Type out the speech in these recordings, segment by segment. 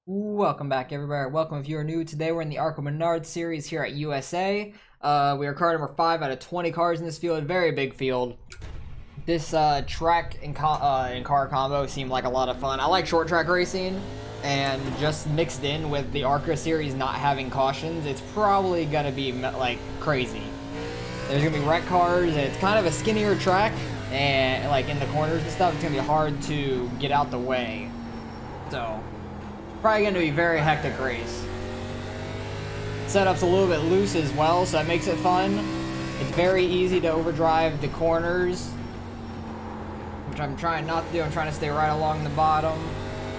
Welcome back, everybody. Welcome if you are new. Today we're in the Arca Menards Series here at USA. We are car number 5 out of 20 cars in this field. Very big field. This track and car combo seemed like a lot of fun. I like short track racing, and just mixed in with the Arca Series not having cautions, it's probably gonna be like crazy. There's gonna be wreck cars, and it's kind of a skinnier track, and like in the corners and stuff, it's gonna be hard to get out the way. So probably going to be a very hectic race. Setup's a little bit loose as well, so that makes it fun. It's very easy to overdrive the corners, which I'm trying not to do. I'm trying to stay right along the bottom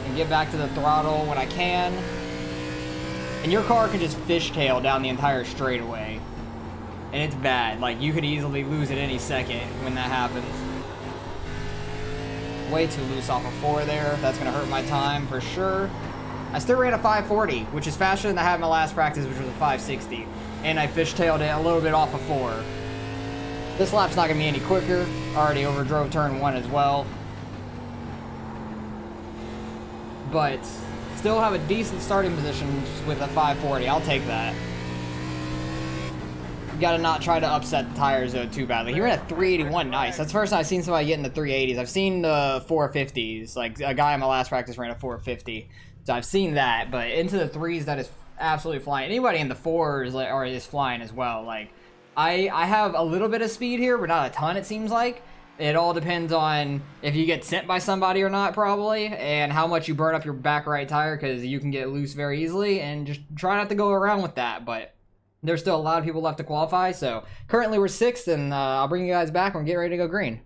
and get back to the throttle when I can. And your car can just fishtail down the entire straightaway, and it's bad. Like, you could easily lose at any second when that happens. Way too loose off of 4 there. That's going to hurt my time for sure. I still ran a 540, which is faster than I had in my last practice, which was a 560. And I fishtailed it a little bit off of 4. This lap's not going to be any quicker. Already overdrove turn 1 as well. But still have a decent starting position with a 540. I'll take that. Gotta not try to upset the tires though too badly. He ran a 381, nice. That's the first time I've seen somebody get in the 380s. I've seen the 450s. Like, a guy in my last practice ran a 450. So I've seen that, but into the 3s, that is absolutely flying. Anybody in the 4s is flying as well. Like, I have a little bit of speed here, but not a ton, it seems like. It all depends on if you get sent by somebody or not, probably, and how much you burn up your back right tire, because you can get loose very easily, and just try not to go around with that. But there's still a lot of people left to qualify, so currently we're 6th, and I'll bring you guys back and we're getting ready to go green.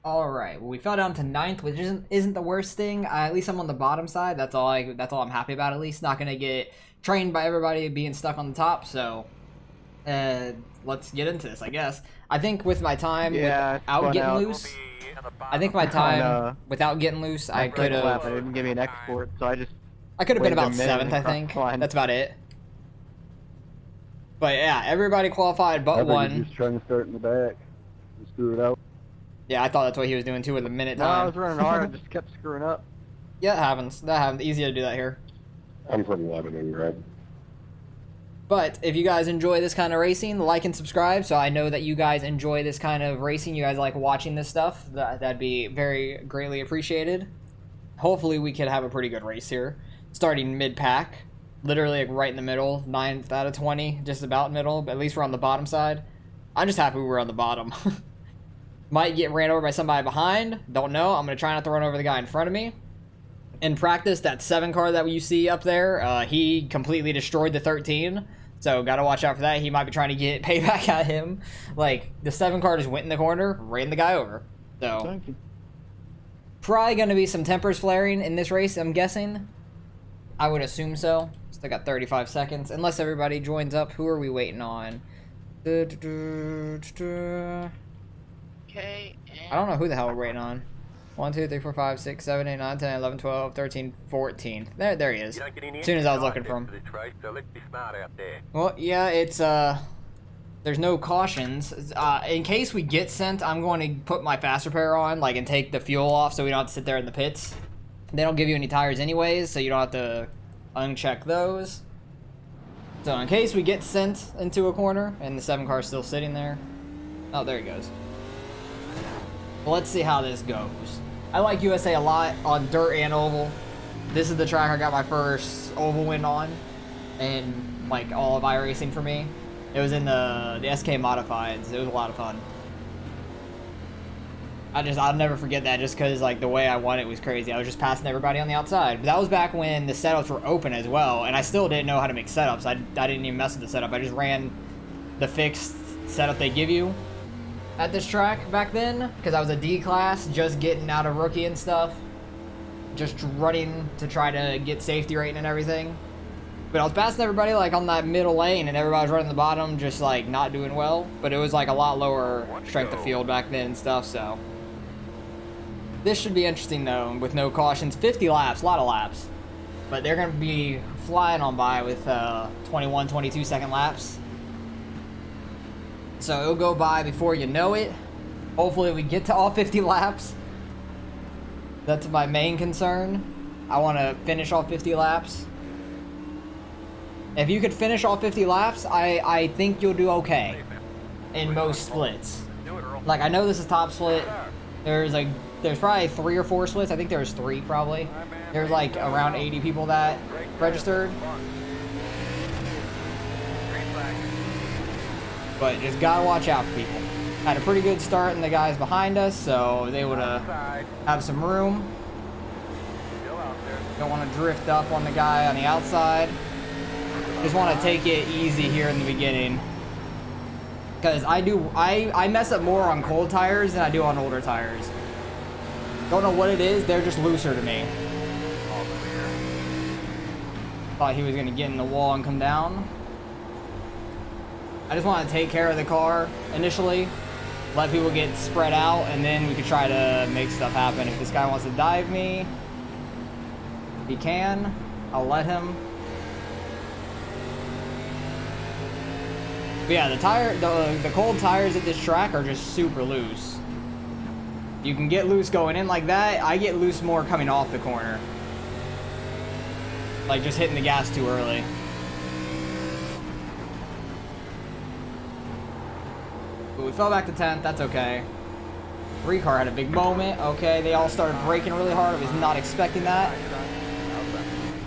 Alright, well, we fell down to 9th, which isn't the worst thing. At least I'm on the bottom side. That's all I'm happy about, at least. Not gonna get trained by everybody being stuck on the top, so let's get into this, I guess. I think with my time without getting loose, I could have... They didn't give me an export, so I could have been about 7th, I think. That's about it. But yeah, everybody qualified but one. Just trying to start in the back and screw it out. Yeah, I thought that's what he was doing too with the minute time. No, I was running hard, I just kept screwing up. Yeah, it happens. That happens. Easy to do that here. I'm from Lebanon, right? But if you guys enjoy this kind of racing, like and subscribe so I know that you guys enjoy this kind of racing. You guys like watching this stuff. That'd be very greatly appreciated. Hopefully we could have a pretty good race here. Starting mid-pack. Literally like right in the middle. 9th out of 20. Just about middle. But at least we're on the bottom side. I'm just happy we were on the bottom. Might get ran over by somebody behind. Don't know. I'm going to try not to run over the guy in front of me. In practice, that 7 car that you see up there, he completely destroyed the 13. So, got to watch out for that. He might be trying to get payback at him. Like, the 7 car just went in the corner, ran the guy over. So, Thank you. Probably going to be some tempers flaring in this race, I'm guessing. I would assume so. Still got 35 seconds. Unless everybody joins up. Who are we waiting on? Okay. I don't know who the hell we're waiting on. 1, 2, 3, 4, 5, 6, 7, 8, 9, 10, 11, 12, 13, 14. There he is. As soon as I was looking for him. Well, yeah, it's, there's no cautions. In case we get sent, I'm going to put my fast repair on, like, and take the fuel off so we don't have to sit there in the pits. They don't give you any tires anyways, so you don't have to uncheck those. So in case we get sent into a corner, and the 7 car's still sitting there. Oh, there he goes. Well, let's see how this goes. I like USA a lot on dirt and oval. This is the track I got my first oval win on, and like all of iRacing for me. It was in the SK Modifieds. It was a lot of fun. I'll never forget that, just because like the way I won it was crazy. I was just passing everybody on the outside. But that was back when the setups were open as well, and I still didn't know how to make setups. I didn't even mess with the setup. I just ran the fixed setup they give you at this track back then, because I was a D class, just getting out of rookie and stuff, just running to try to get safety rating and everything. But I was passing everybody like on that middle lane, and everybody was running the bottom, just like not doing well. But it was like a lot lower strength of field back then and stuff, so this should be interesting though, with no cautions. 50 laps, a lot of laps, but they're gonna be flying on by with 21, 22 second laps. So it'll go by before you know it. Hopefully we get to all 50 laps. That's my main concern. I want to finish all 50 laps. If you could finish all 50 laps, I think you'll do okay in most splits. Like, I know this is top split. There's probably 3 or 4 splits. I think there's 3 probably. There's like around 80 people that registered. But just gotta watch out for people. Had a pretty good start in the guys behind us, so they would have some room. Don't want to drift up on the guy on the outside. Just want to take it easy here in the beginning. Because I mess up more on cold tires than I do on older tires. Don't know what it is, they're just looser to me. Thought he was going to get in the wall and come down. I just want to take care of the car initially. Let people get spread out, and then we could try to make stuff happen. If this guy wants to dive me, he can. I'll let him. But yeah, the cold tires at this track are just super loose. You can get loose going in like that. I get loose more coming off the corner. Like just hitting the gas too early. But we fell back to 10th, that's okay. 3 car had a big moment. Okay, they all started braking really hard. I was not expecting that.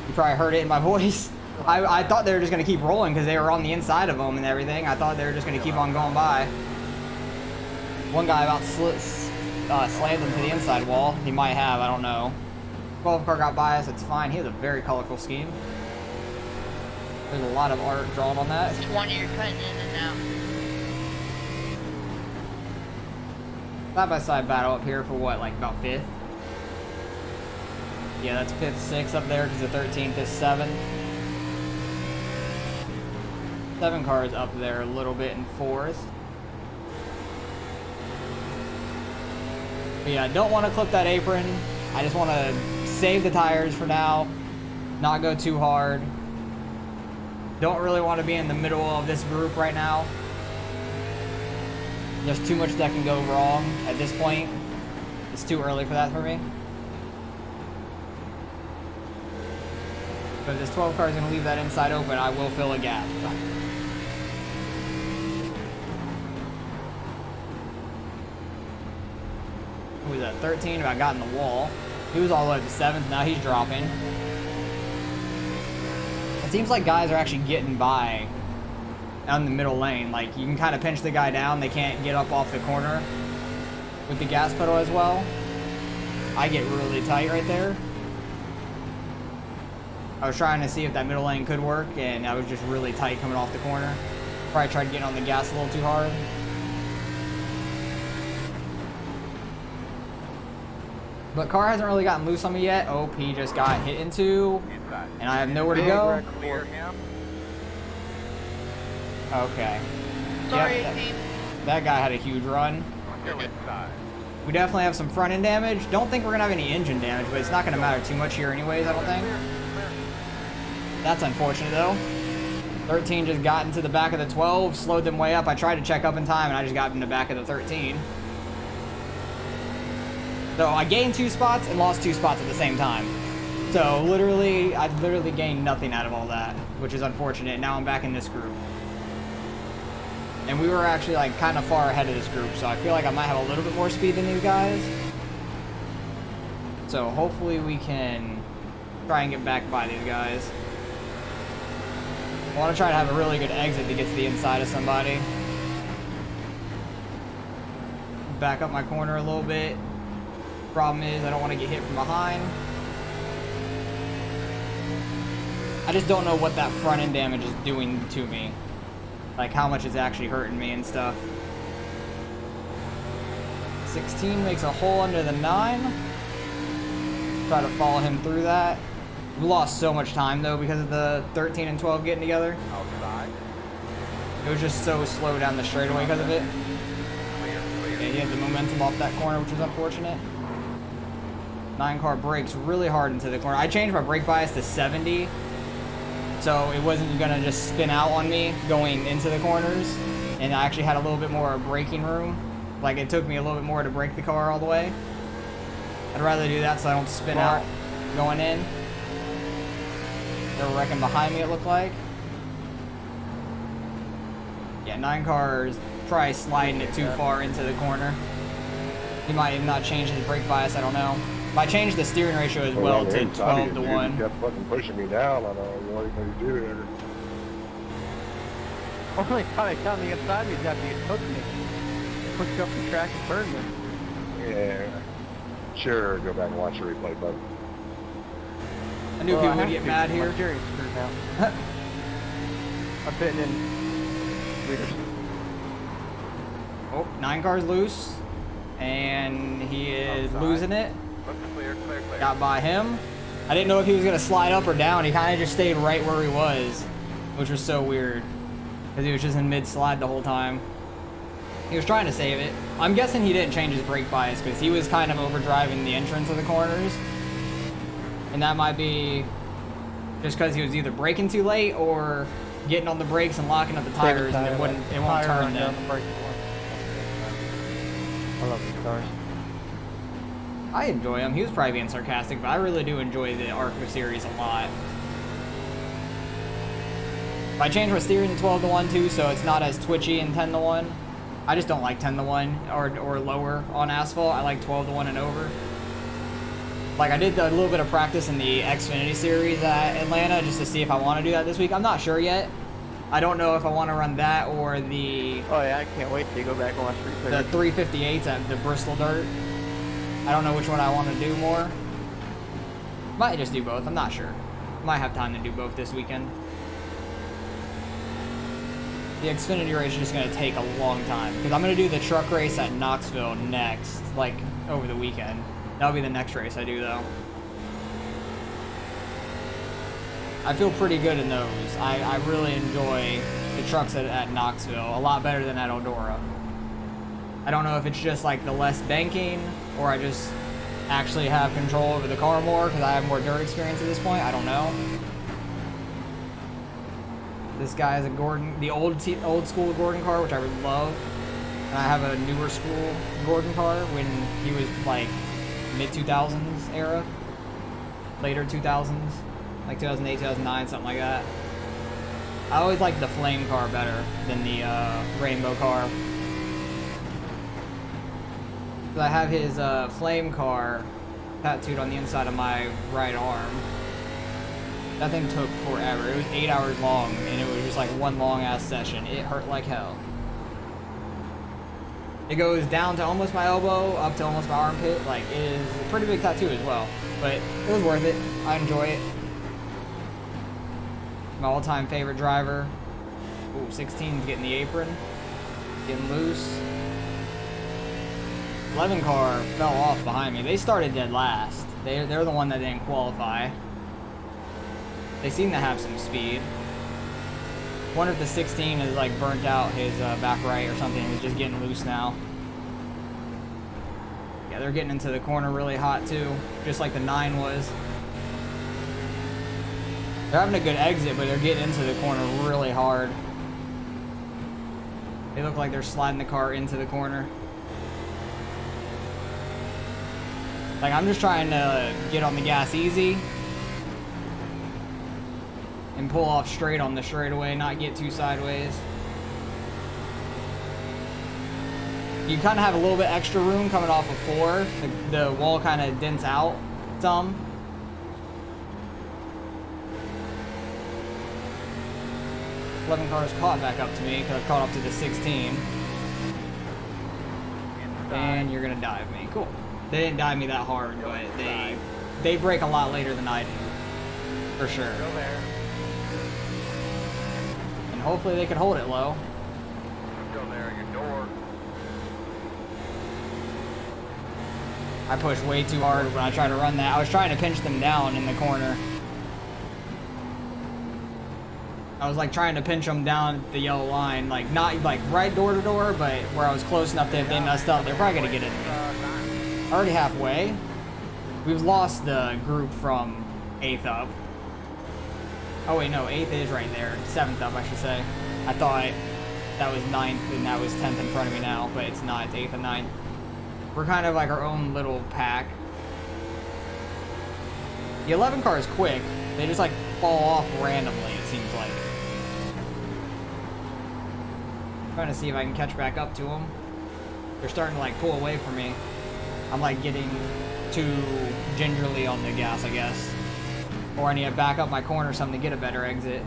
You probably heard it in my voice. I thought they were just going to keep rolling because they were on the inside of them and everything. I thought they were just going to keep on going by. One guy about slammed them to the inside wall. He might have, I don't know. 12 car got by us, it's fine. He has a very colorful scheme. There's a lot of art drawn on that. 20, you're cutting in and out. Side-by-side battle up here for what, like about 5th? Yeah, that's 5th, 6th up there because the 13th is 7th. 7 cars up there a little bit in 4th. But yeah, I don't want to clip that apron. I just want to save the tires for now. Not go too hard. Don't really want to be in the middle of this group right now. There's too much that can go wrong at this point. It's too early for that for me. But if this 12 car is going to leave that inside open, I will fill a gap. Who was that? 13 if I got in the wall. He was all the way to 7th. Now he's dropping. It seems like guys are actually getting by on the middle lane. Like, you can kind of pinch the guy down. They can't get up off the corner with the gas pedal as well. I get really tight right there. I was trying to see if that middle lane could work, and I was just really tight coming off the corner. Probably tried getting on the gas a little too hard. But car hasn't really gotten loose on me yet. Oh, he just got hit into, and I have nowhere to go. Okay. Sorry, Yep, that guy had a huge run. We definitely have some front end damage. Don't think we're gonna have any engine damage, but it's not gonna matter too much here anyways, I don't think. That's unfortunate though. 13 just got into the back of the 12, slowed them way up. I tried to check up in time and I just got in the back of the 13. So I gained 2 spots and lost 2 spots at the same time. So I literally gained nothing out of all that, which is unfortunate. Now I'm back in this group. And we were actually like kind of far ahead of this group, so I feel like I might have a little bit more speed than these guys. So hopefully we can try and get back by these guys. I want to try to have a really good exit to get to the inside of somebody. Back up my corner a little bit. Problem is I don't want to get hit from behind. I just don't know what that front end damage is doing to me. Like how much it's actually hurting me and stuff. 16 makes a hole under the 9. Try to follow him through that. We lost so much time though because of the 13 and 12 getting together. It was just so slow down the straightaway because of it. Yeah, he had the momentum off that corner, which was unfortunate. 9 car brakes really hard into the corner. I changed my brake bias to 70. So it wasn't gonna just spin out on me going into the corners, and I actually had a little bit more braking room. Like it took me a little bit more to brake the car all the way. I'd rather do that so I don't spin out. going in. They're wrecking behind me, it looked like. Yeah, 9 cars probably sliding it too far into the corner. He might have not changed his brake bias, I don't know. But I changed the steering ratio as well to 12 to 1. You kept fucking pushing me down. I don't know what you do there. Only time I come the inside me is after you took me. Push you up the track and burn me. Yeah. Sure, go back and watch the replay, bud. I knew people would get mad here. My steering's screwed now. I'm fitting in leaders. Oh, 9 cars loose. And he is losing it. Clear. Got by him. I didn't know if he was going to slide up or down. He kind of just stayed right where he was, which was so weird. Because he was just in mid-slide the whole time. He was trying to save it. I'm guessing he didn't change his brake bias because he was kind of overdriving the entrance of the corners. And that might be just because he was either braking too late or getting on the brakes and locking up the tires and it won't turn them. I love these cars. I enjoy him. He was probably being sarcastic, but I really do enjoy the Arca series a lot. I changed my steering to 12 to 1 too, so it's not as twitchy in 10 to 1. I just don't like 10 to 1 or lower on asphalt. I like 12 to 1 and over. Like I did a little bit of practice in the Xfinity series at Atlanta just to see if I want to do that this week. I'm not sure yet. I don't know if I want to run that or the Oh yeah, I can't wait to go back and watch replay. the 358s at the Bristol Dirt. I don't know which one I want to do more. Might just do both. I'm not sure. Might have time to do both this weekend. The Xfinity race is just going to take a long time because I'm going to do the truck race at Knoxville next, like over the weekend. That'll be the next race I do though. I feel pretty good in those. I really enjoy the trucks at Knoxville a lot better than at Eldora. I don't know if it's just like the less banking or I just actually have control over the car more because I have more dirt experience at this point. I don't know. This guy is a Gordon, the old school Gordon car, which I would love. And I have a newer school Gordon car when he was like mid-2000s era, later 2000s, like 2008, 2009, something like that. I always liked the flame car better than the rainbow car. I have his flame car tattooed on the inside of my right arm. That thing took forever. It was 8 hours long, and it was just like one long-ass session. It hurt like hell. It goes down to almost my elbow, up to almost my armpit. Like, it is a pretty big tattoo as well. But it was worth it. I enjoy it. My all-time favorite driver. Ooh, 16's getting the apron. Getting loose. 11 car fell off behind me. They started dead last. They're the one that didn't qualify. They seem to have some speed. Wonder if the 16 is like burnt out his back right or something. He's just getting loose now. Yeah, they're getting into the corner really hot too, just like the 9 was. They're having a good exit, but they're getting into the corner really hard. They look like they're sliding the car into the corner. Like, I'm just trying to get on the gas easy and pull off straight on the straightaway, not get too sideways. You kind of have a little bit extra room coming off of 4. The wall kind of dents out some. Eleven cars caught back up to me because I caught up to the 16. And you're gonna dive me. Cool. They didn't dive me that hard, but they break a lot later than I do, for sure. Go there. And hopefully they can hold it low. Go there. Your door. I pushed way too hard when I tried to run that. I was trying to pinch them down in the corner. I was like trying to pinch them down the yellow line, like not like right door to door, but where I was close enough that if they messed up, they're probably gonna get in. Already halfway. We've lost the group from 8th up. Oh wait, no, 8th is right there. 7th up, I should say. I thought that was 9th and that was 10th in front of me now, but it's not. It's 8th and 9th. We're kind of like our own little pack. The 11 car is quick. They just like fall off randomly, it seems like. Trying to see if I can catch back up to them. They're starting to like pull away from me. I'm like getting too gingerly on the gas, I guess. Or I need to back up my corner or something to get a better exit.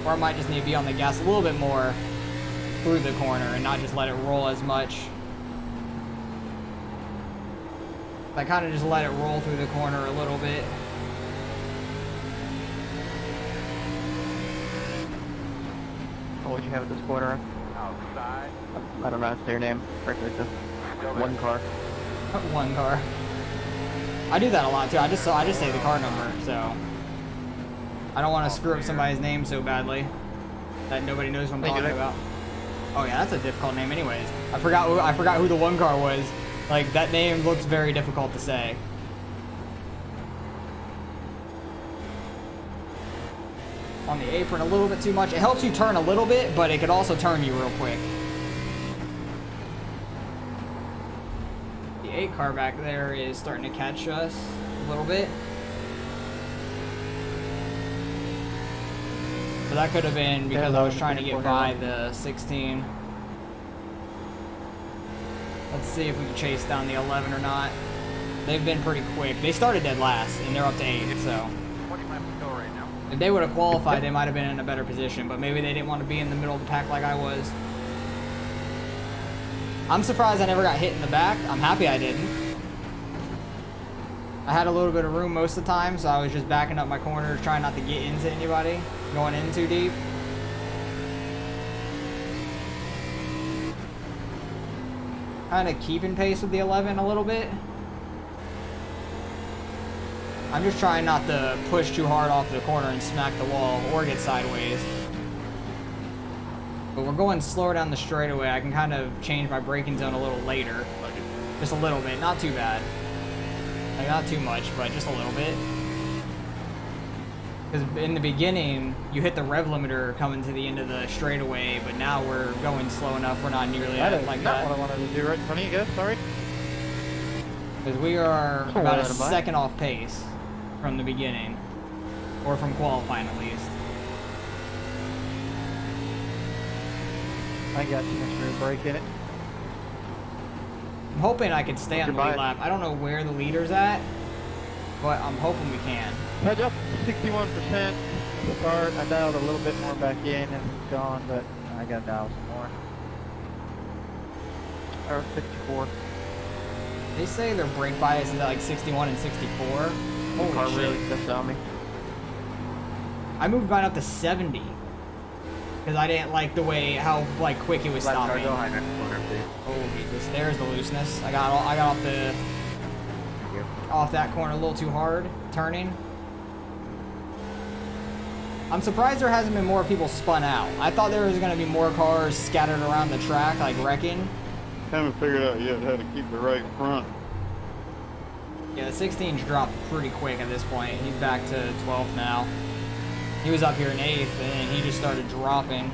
Or I might just need to be on the gas a little bit more through the corner and not just let it roll as much. I kind of just let it roll through the corner a little bit. What would you have at this corner? Outside. I don't know how to say your name. Right there, just Still there. one car. One car. I do that a lot too. I just say the car number, so I don't want to screw up somebody's name so badly that nobody knows what I'm talking about. Oh yeah, that's a difficult name, anyways. I forgot who the one car was. Like that name looks very difficult to say. On the apron a little bit too much. It helps you turn a little bit, but it could also turn you real quick. The 8 car back there is starting to catch us a little bit. So that could have been because I was trying to get by the 16. Let's see if we can chase down the 11 or not. They've been pretty quick. They started dead last, and they're up to 8, so 20 miles per hour right now. if they would have qualified, they might have been in a better position, but maybe they didn't want to be in the middle of the pack like I was. I'm surprised I never got hit in the back. I'm happy I didn't. I had a little bit of room most of the time, so I was just backing up my corners, trying not to get into anybody, going in too deep. Kind of keeping pace with the 11 a little bit. I'm just trying not to push too hard off the corner and smack the wall or get sideways. But we're going slower down the straightaway. I can kind of change my braking zone a little later. Just a little bit, not too bad. Like not too much, but just a little bit. Because in the beginning, you hit the rev limiter coming to the end of the straightaway, but now we're going slow enough. We're not nearly at it like that. That's not what I wanted to do right in front of you guys, sorry. Because we are about a second off pace from the beginning. Or from qualifying at least. I got too much rear brake in it. I'm hoping I can stay on the lead lap. I don't know where the leader's at, but I'm hoping we can. I dropped 61% at the start. I dialed a little bit more back in and it's gone, but I got to dial some more. Or 64. They say their brake bias is at like 61 and 64. The car really stepped on me. I moved mine up to 70 because I didn't like the way how like quick it was stopping. Go behind that corner, please. Oh Jesus, there's the looseness. I got off that corner a little too hard, turning. I'm surprised there hasn't been more people spun out. I thought there was going to be more cars scattered around the track, like wrecking. Haven't figured out yet how to keep it right front. Yeah, the 16's dropped pretty quick at this point. He's back to 12th now. He was up here in 8th, and he just started dropping.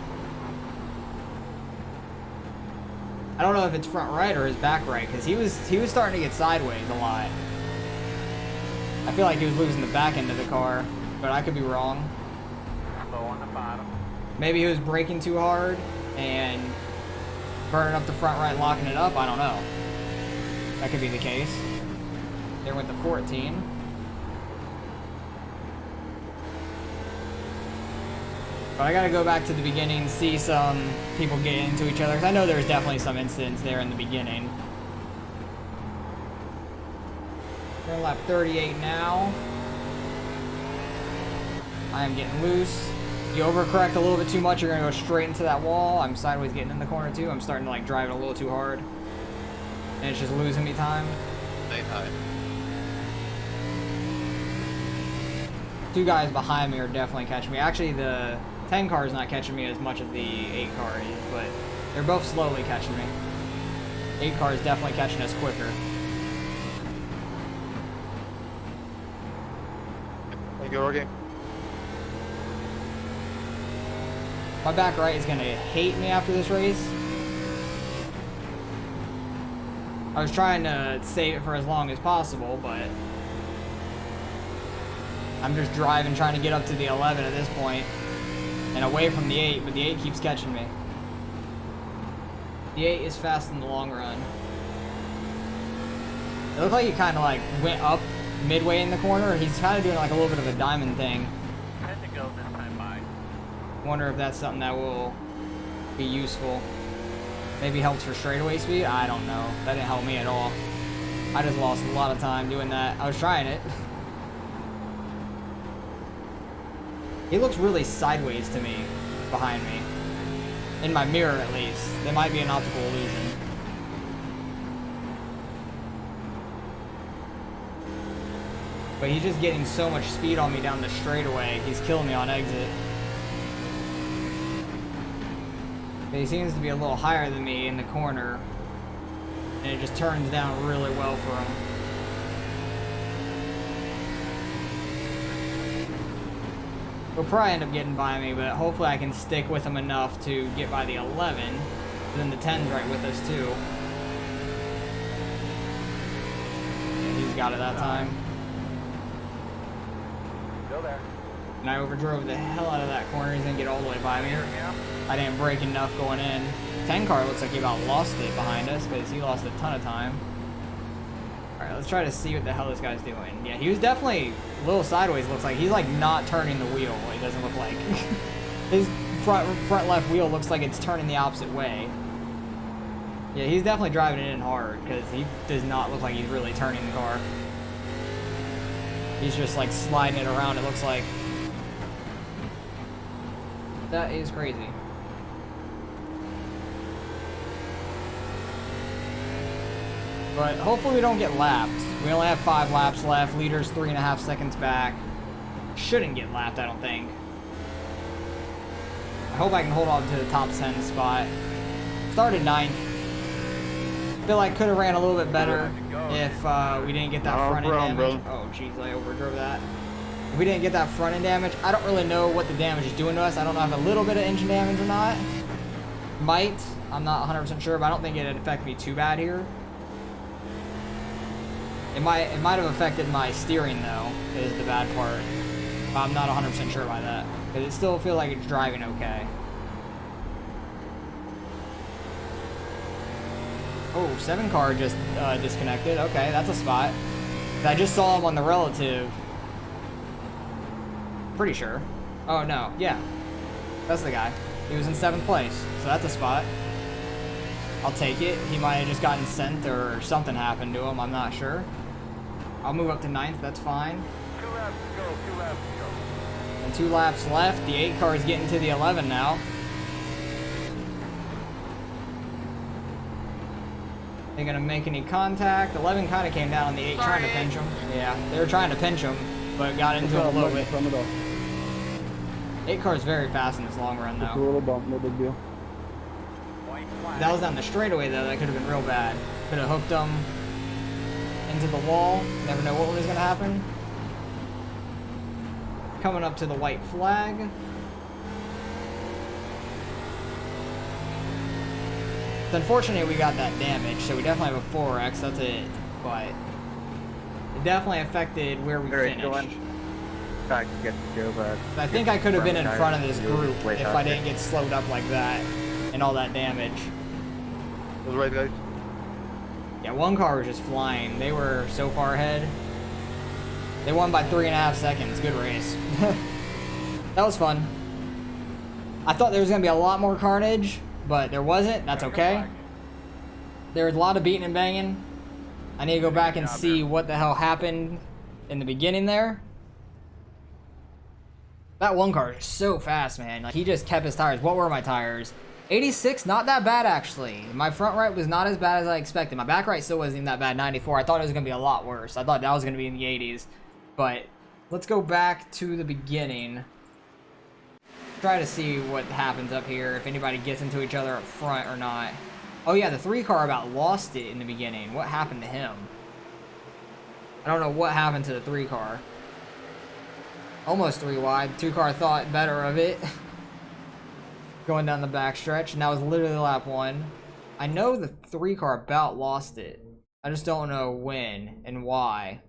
I don't know if it's front right or his back right, because he was starting to get sideways a lot. I feel like he was losing the back end of the car, but I could be wrong. Low on the bottom. Maybe he was braking too hard and burning up the front right, locking it up. I don't know. That could be the case. There went the 14. But I gotta go back to the beginning, see some people get into each other, because I know there's definitely some incidents there in the beginning. We're on lap 38 now. I am getting loose. You overcorrect a little bit too much, you're gonna go straight into that wall. I'm sideways getting in the corner too. I'm starting to like drive it a little too hard. And it's just losing me time. Stay high. Two guys behind me are definitely catching me. Actually, the 10 car is not catching me as much as the 8 car is, but they're both slowly catching me. 8 car is definitely catching us quicker. Thank you, Rocky. My back right is going to hate me after this race. I was trying to save it for as long as possible, but I'm just driving, trying to get up to the 11 at this point, and away from the 8, but the 8 keeps catching me. The 8 is fast in the long run. It looked like he kind of like went up midway in the corner. He's kind of doing like a little bit of a diamond thing. Had to go this time by. Wonder if that's something that will be useful. Maybe helps for straightaway speed? I don't know. That didn't help me at all. I just lost a lot of time doing that. I was trying it. He looks really sideways to me, behind me. In my mirror, at least. There might be an optical illusion. But he's just getting so much speed on me down the straightaway. He's killing me on exit. But he seems to be a little higher than me in the corner. And it just turns down really well for him. He'll probably end up getting by me, but hopefully I can stick with him enough to get by the 11. And then the 10's right with us too. Yeah, he's got it that time. Still there. And I overdrove the hell out of that corner. He's gonna get all the way by me. I didn't break enough going in. 10 car looks like he about lost it behind us because he lost a ton of time. Alright, let's try to see what the hell this guy's doing. Yeah, he was definitely a little sideways, looks like. He's like not turning the wheel, it doesn't look like. His front left wheel looks like it's turning the opposite way. Yeah, he's definitely driving it in hard because he does not look like he's really turning the car. He's just like sliding it around, it looks like. That is crazy. But hopefully we don't get lapped. We only have 5 laps left. Leader's 3.5 seconds back. Shouldn't get lapped, I don't think. I hope I can hold on to the top 10 spot. Started 9th. Feel like could have ran a little bit better if we didn't get that front end damage. Oh jeez, I overdrove that. If we didn't get that front end damage, I don't really know what the damage is doing to us. I don't know if a little bit of engine damage or not. Might. I'm not 100% sure, but I don't think it'd affect me too bad here. It might have affected my steering though, is the bad part. I'm not 100% sure by that. Because it still feels like it's driving okay. Oh, 7 car just disconnected. Okay, that's a spot. I just saw him on the relative. Pretty sure. Oh no, yeah. That's the guy. He was in 7th place, so that's a spot. I'll take it. He might have just gotten sent or something happened to him, I'm not sure. I'll move up to 9th, that's fine. 2 laps to go, 2 laps to go. And 2 laps left. The 8 car is getting to the 11 now. They're gonna make any contact. 11 kind of came down on the 8 trying to pinch him. Yeah, they were trying to pinch him, but got into him a little bit. 8 car is very fast in this long run though. A little bump, no big deal. White flag. That was down the straightaway though, that could have been real bad. Could have hooked him into the wall. Never know what was gonna happen. Coming up to the white flag. It's unfortunate we got that damage, so we definitely have a 4X, that's it. But it definitely affected where we finished. I can get the Joe back. I think I could have been in front of this group if I didn't get slowed up like that and all that damage. Those right, guys? Yeah, 1 car was just flying. They were so far ahead. They won by 3.5 seconds. Good race. That was fun. I thought there was going to be a lot more carnage, but there wasn't. That's okay. There was a lot of beating and banging. I need to go back and see what the hell happened in the beginning there. That 1 car is so fast, man. Like, he just kept his tires. What were my tires? 86, not that bad, actually. My front right was not as bad as I expected. My back right still wasn't even that bad, 94. I thought it was going to be a lot worse. I thought that was going to be in the 80s. But let's go back to the beginning. Try to see what happens up here, if anybody gets into each other up front or not. Oh, yeah, the 3 car about lost it in the beginning. What happened to him? I don't know what happened to the 3 car. Almost 3 wide. 2 car thought better of it. Going down the back stretch, and that was literally lap 1. I know the 3 car about lost it. I just don't know when and why.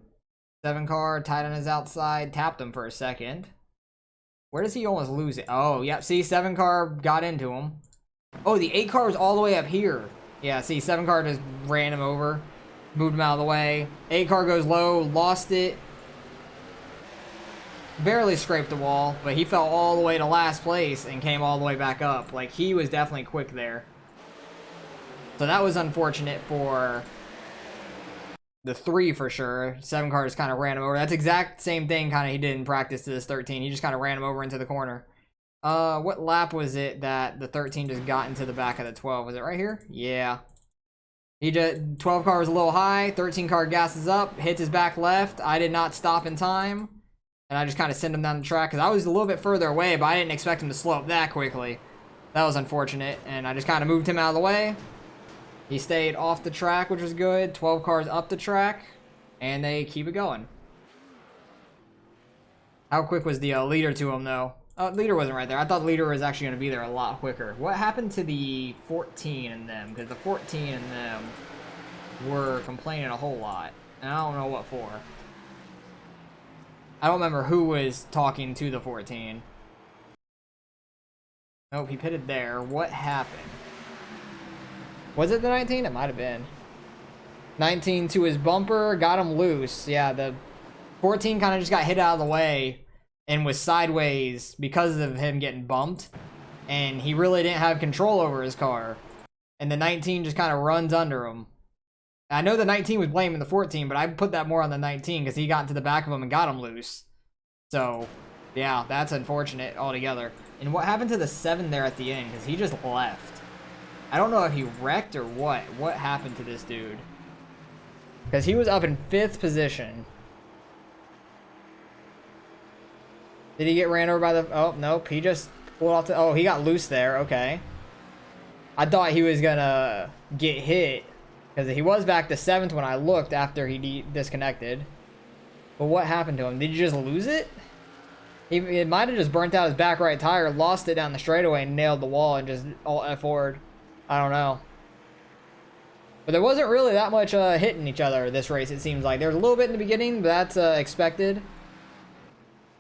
7 car, tight on his outside, tapped him for a second. Where does he almost lose it? Oh, yep, see, 7 car got into him. Oh, the 8 car was all the way up here. Yeah, see, 7 car just ran him over, moved him out of the way. 8 car goes low, lost it. Barely scraped the wall, but he fell all the way to last place and came all the way back up. Like, he was definitely quick there. So that was unfortunate for the 3 for sure. 7 car just kind of ran him over. That's exact same thing kind of he did in practice to this 13. He just kind of ran him over into the corner. What lap was it that the 13 just got into the back of the 12? Was it right here? Yeah. He did. 12 car was a little high. 13 car gasses up, hits his back left. I did not stop in time. And I just kind of sent him down the track because I was a little bit further away, but I didn't expect him to slow up that quickly. That was unfortunate. And I just kind of moved him out of the way. He stayed off the track, which was good. 12 cars up the track. And they keep it going. How quick was the leader to him, though? Leader wasn't right there. I thought leader was actually going to be there a lot quicker. What happened to the 14 and them? Because the 14 and them were complaining a whole lot. And I don't know what for. I don't remember who was talking to the 14. Nope, he pitted there. What happened? Was it the 19? It might have been. 19 to his bumper, got him loose. Yeah, the 14 kind of just got hit out of the way and was sideways because of him getting bumped. And he really didn't have control over his car. And the 19 just kind of runs under him. I know the 19 was blaming the 14, but I put that more on the 19 because he got into the back of him and got him loose. So, yeah, that's unfortunate altogether. And what happened to the 7 there at the end? Because he just left. I don't know if he wrecked or what. What happened to this dude? Because he was up in 5th position. Did he get ran over by the... Oh, nope. He just pulled off the... Oh, he got loose there. Okay. I thought he was going to get hit. Because he was back to 7th when I looked after he disconnected. But what happened to him? Did you just lose it? It might have just burnt out his back right tire, lost it down the straightaway, and nailed the wall and just all F forward. I don't know. But there wasn't really that much hitting each other this race, it seems like. There was a little bit in the beginning, but that's expected.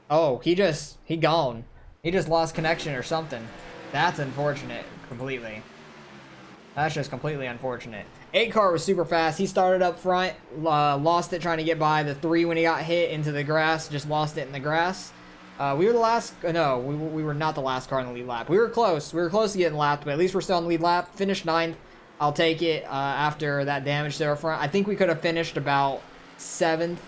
Oh, he gone. He just lost connection or something. That's unfortunate, completely. That's just completely unfortunate. 8 car was super fast. He started up front, lost it trying to get by the 3 when he got hit into the grass. Just lost it in the grass. We were the last. No, we were not the last car in the lead lap. We were close. We were close to getting lapped, but at least we're still on the lead lap. Finished 9th. I'll take it after that damage there front. I think we could have finished about 7th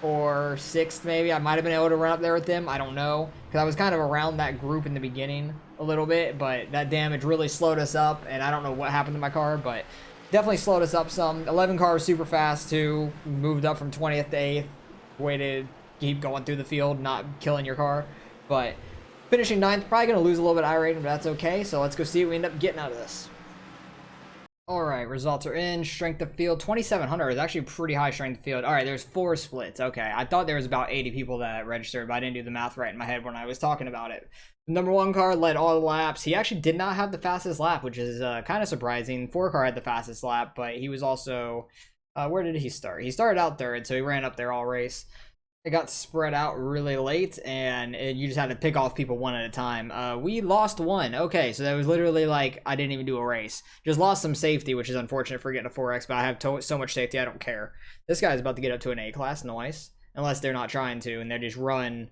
or 6th maybe. I might have been able to run up there with them. I don't know. Because I was kind of around that group in the beginning a little bit, but that damage really slowed us up, and I don't know what happened to my car, but definitely slowed us up some. 11 car was super fast too. Moved up from 20th to 8th. Way to keep going through the field, not killing your car. But finishing 9th, probably going to lose a little bit of iRating, but that's okay. So let's go see what we end up getting out of this. Alright, results are in. Strength of field, 2,700 is actually pretty high strength of field. Alright, there's 4 splits. Okay, I thought there was about 80 people that registered, but I didn't do the math right in my head when I was talking about it. Number 1 car led all the laps. He actually did not have the fastest lap, which is kind of surprising. 4 car had the fastest lap, but he was also... where did he start? He started out 3rd, so he ran up there all race. It got spread out really late, and you just had to pick off people one at a time. We lost 1. Okay, so that was literally like I didn't even do a race. Just lost some safety, which is unfortunate for getting a 4X, but I have so much safety, I don't care. This guy's about to get up to an A class, nice. Unless they're not trying to, and they just run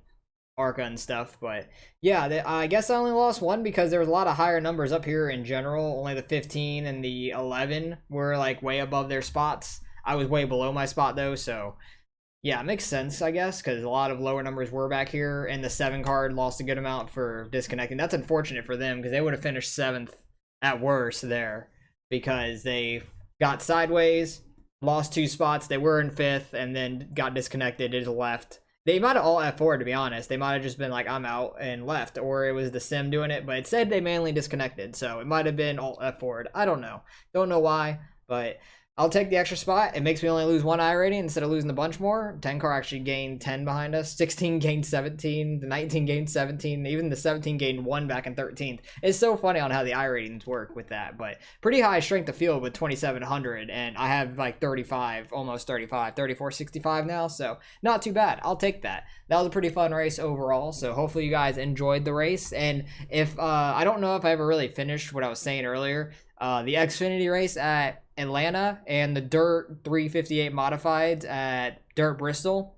Arca and stuff. But yeah, I guess I only lost 1 because there was a lot of higher numbers up here in general. Only the 15 and the 11 were like way above their spots. I was way below my spot though, so... Yeah, it makes sense, I guess, because a lot of lower numbers were back here, and the 7 card lost a good amount for disconnecting. That's unfortunate for them, because they would have finished 7th at worst there, because they got sideways, lost 2 spots, they were in 5th, and then got disconnected, just left. They might have all F4'd, to be honest. They might have just been like, I'm out, and left, or it was the sim doing it, but it said they mainly disconnected, so it might have been all F4'd. I don't know. Don't know why, but... I'll take the extra spot. It makes me only lose 1 iRating instead of losing a bunch more. 10 car actually gained 10 behind us. 16 gained 17. The 19 gained 17. Even the 17 gained 1 back in 13th. It's so funny on how the iRatings work with that. But pretty high strength of field with 2,700. And I have like 35, almost 35, 34.65 now. So not too bad. I'll take that. That was a pretty fun race overall. So hopefully you guys enjoyed the race. And if I don't know if I ever really finished what I was saying earlier. The Xfinity race at Atlanta and the Dirt 358 Modifieds at Dirt Bristol.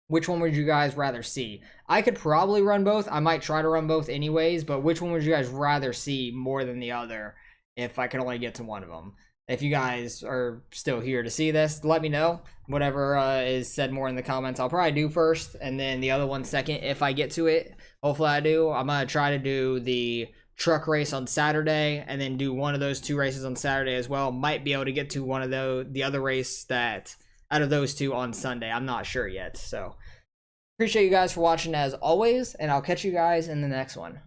Which one would you guys rather see? I could probably run both. I might try to run both anyways, but which one would you guys rather see more than the other if I could only get to one of them? If you guys are still here to see this, let me know. Whatever is said more in the comments, I'll probably do first, and then the other one second if I get to it. Hopefully I do. I'm going to try to do the truck race on Saturday and then do one of those 2 races on Saturday as well. Might be able to get to one of the other race that out of those 2 on Sunday. I'm not sure yet. So appreciate you guys for watching as always, and I'll catch you guys in the next one.